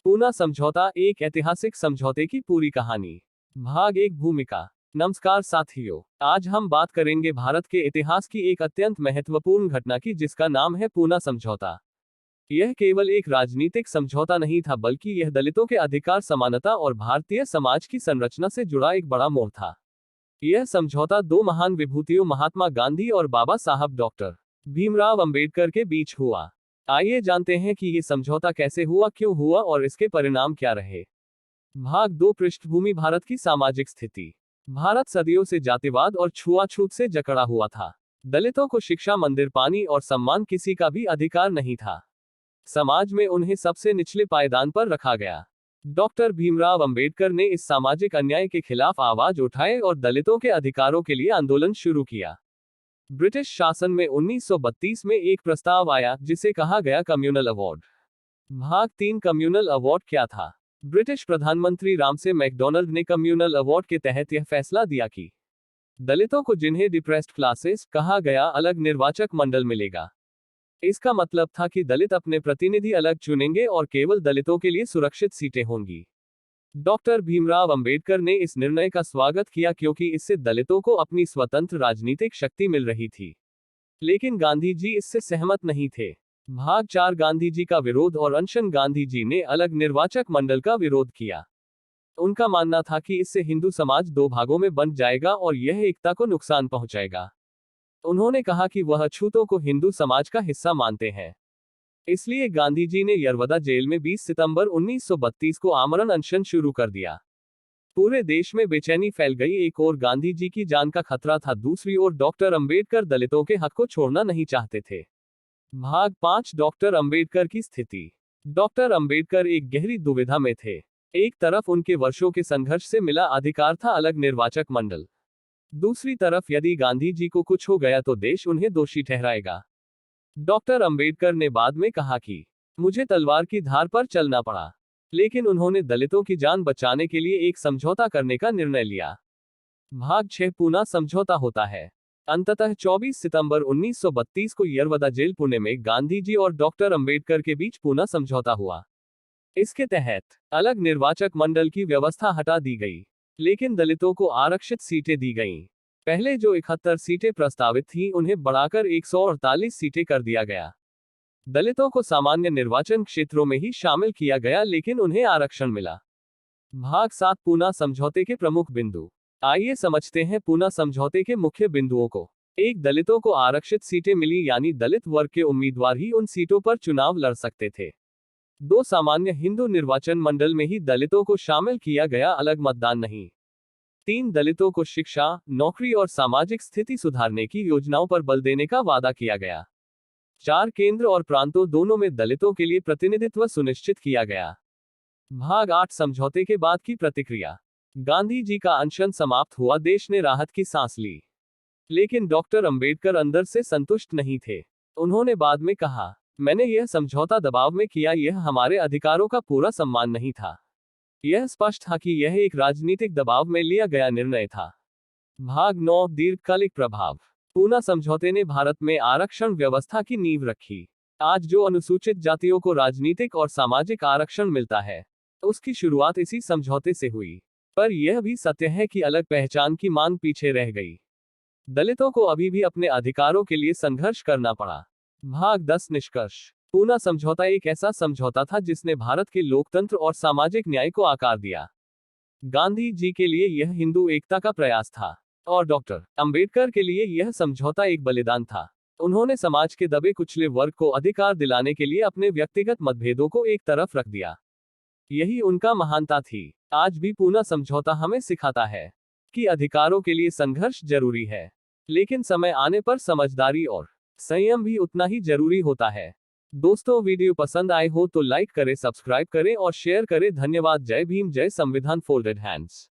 पूना समझौता, एक ऐतिहासिक समझौते की पूरी कहानी। भाग एक, भूमिका। नमस्कार साथियों, आज हम बात करेंगे भारत के इतिहास की एक अत्यंत महत्वपूर्ण घटना की, जिसका नाम है पूना समझौता। यह केवल एक राजनीतिक समझौता नहीं था, बल्कि यह दलितों के अधिकार, समानता और भारतीय समाज की संरचना से जुड़ा एक बड़ा मोड़ था। यह समझौता दो महान विभूतियों, महात्मा गांधी और बाबा साहब डॉक्टर भीमराव अंबेडकर के बीच हुआ। आइए जानते हैं कि ये समझौता कैसे हुआ, क्यों हुआ और इसके परिणाम क्या रहे। भाग दो, पृष्ठभूमि। भारत की सामाजिक स्थिति। भारत सदियों से जातिवाद और छुआछूत से जकड़ा हुआ था। दलितों को शिक्षा, मंदिर, पानी और सम्मान, किसी का भी अधिकार नहीं था। समाज में उन्हें सबसे निचले पायदान पर रखा गया। डॉक्टर भीमराव अंबेडकर ने इस सामाजिक अन्याय के खिलाफ आवाज उठाई और दलितों के अधिकारों के लिए आंदोलन शुरू किया। ब्रिटिश शासन में 1932 में एक प्रस्ताव आया, जिसे कहा गया कम्युनल अवार्ड। भाग तीन, कम्युनल अवार्ड क्या था। ब्रिटिश प्रधानमंत्री रामसे मैकडोनल्ड ने कम्युनल अवार्ड के तहत यह फैसला दिया कि दलितों को, जिन्हें डिप्रेस्ड क्लासेस कहा गया, अलग निर्वाचक मंडल मिलेगा। इसका मतलब था कि दलित अपने प्रतिनिधि अलग चुनेंगे और केवल दलितों के लिए सुरक्षित सीटें होंगी। डॉक्टर भीमराव अंबेडकर ने इस निर्णय का स्वागत किया, क्योंकि इससे दलितों को अपनी स्वतंत्र राजनीतिक शक्ति मिल रही थी। लेकिन गांधी जी इससे सहमत नहीं थे। भाग चार, गांधी जी का विरोध और अनशन। गांधी जी ने अलग निर्वाचक मंडल का विरोध किया। उनका मानना था कि इससे हिंदू समाज दो भागों में बंट जाएगा और यह एकता को नुकसान पहुंचाएगा। उन्होंने कहा कि वह अछूतों को हिंदू समाज का हिस्सा मानते हैं। इसलिए गांधी जी ने यरवदा जेल में 20 सितंबर 1932 को आमरण अनशन शुरू कर दिया। पूरे देश में बेचैनी फैल गई। एक ओर गांधी जी की जान का खतरा था, दूसरी ओर डॉक्टर अंबेडकर दलितों के हक को छोड़ना नहीं चाहते थे। भाग पांच, डॉक्टर अंबेडकर की स्थिति। डॉक्टर अंबेडकर एक गहरी दुविधा में थे। एक तरफ उनके वर्षों के संघर्ष से मिला अधिकार था, अलग निर्वाचक मंडल। दूसरी तरफ यदि गांधी जी को कुछ हो गया तो देश उन्हें दोषी ठहराएगा। डॉक्टर अंबेडकर ने बाद में कहा कि मुझे तलवार की धार पर चलना पड़ा, लेकिन उन्होंने दलितों की जान बचाने के लिए एक समझौता करने का निर्णय लिया। भाग 6, पूना समझौता होता है। अंततः 24 सितंबर 1932 को यरवदा जेल, पुणे में गांधी जी और डॉक्टर अंबेडकर के बीच पूना समझौता हुआ। इसके तहत अलग निर्वाचक मंडल की व्यवस्था हटा दी गई, लेकिन दलितों को आरक्षित सीटें दी गईं। पहले जो 71 सीटें प्रस्तावित थीं, उन्हें बढ़ाकर 148 सीटें कर दिया गया। दलितों को सामान्य निर्वाचन क्षेत्रों में ही शामिल किया गया, लेकिन उन्हें आरक्षण मिला। भाग 7, पूना समझौते के प्रमुख बिंदु। आइए समझते हैं पूना समझौते के मुख्य बिंदुओं को। एक, दलितों को आरक्षित सीटें मिली, यानी दलित वर्ग के उम्मीदवार ही उन सीटों पर चुनाव लड़ सकते थे। दो, सामान्य हिंदू निर्वाचन मंडल में ही दलितों को शामिल किया गया, अलग मतदान नहीं। तीन, दलितों को शिक्षा, नौकरी और सामाजिक स्थिति सुधारने की योजनाओं पर बल देने का वादा किया गया। चार, केंद्र और प्रांतों दोनों में दलितों के लिए प्रतिनिधित्व सुनिश्चित किया गया। भाग 8, समझौते के बाद की प्रतिक्रिया। गांधी जी का अनशन समाप्त हुआ, देश ने राहत की सांस ली। लेकिन डॉक्टर अंबेडकर अंदर से संतुष्ट नहीं थे। उन्होंने बाद में कहा, मैंने यह समझौता दबाव में किया, यह हमारे अधिकारों का पूरा सम्मान नहीं था। यह स्पष्ट था कि यह एक राजनीतिक दबाव में लिया गया निर्णय था। भाग 9, दीर्घकालिक प्रभाव। पूना समझौते ने भारत में आरक्षण व्यवस्था की नींव रखी। आज जो अनुसूचित जातियों को राजनीतिक और सामाजिक आरक्षण मिलता है, उसकी शुरुआत इसी समझौते से हुई। पर यह भी सत्य है कि अलग पहचान की मांग पीछे रह गई। दलितों को अभी भी अपने अधिकारों के लिए संघर्ष करना पड़ा। भाग 10, निष्कर्ष। पूना समझौता एक ऐसा समझौता था जिसने भारत के लोकतंत्र और सामाजिक न्याय को आकार दिया। गांधी जी के लिए यह हिंदू एकता का प्रयास था, और डॉक्टर अंबेडकर के लिए यह समझौता एक बलिदान था। उन्होंने समाज के दबे कुचले वर्ग को अधिकार दिलाने के लिए अपने व्यक्तिगत मतभेदों को एक तरफ रख दिया। यही उनका महानता थी। आज भी पूना समझौता हमें सिखाता है कि अधिकारों के लिए संघर्ष जरूरी है, लेकिन समय आने पर समझदारी और संयम भी उतना ही जरूरी होता है। दोस्तों, वीडियो पसंद आए हो तो लाइक करें, सब्सक्राइब करें और शेयर करें। धन्यवाद। जय भीम, जय संविधान। Folded hands.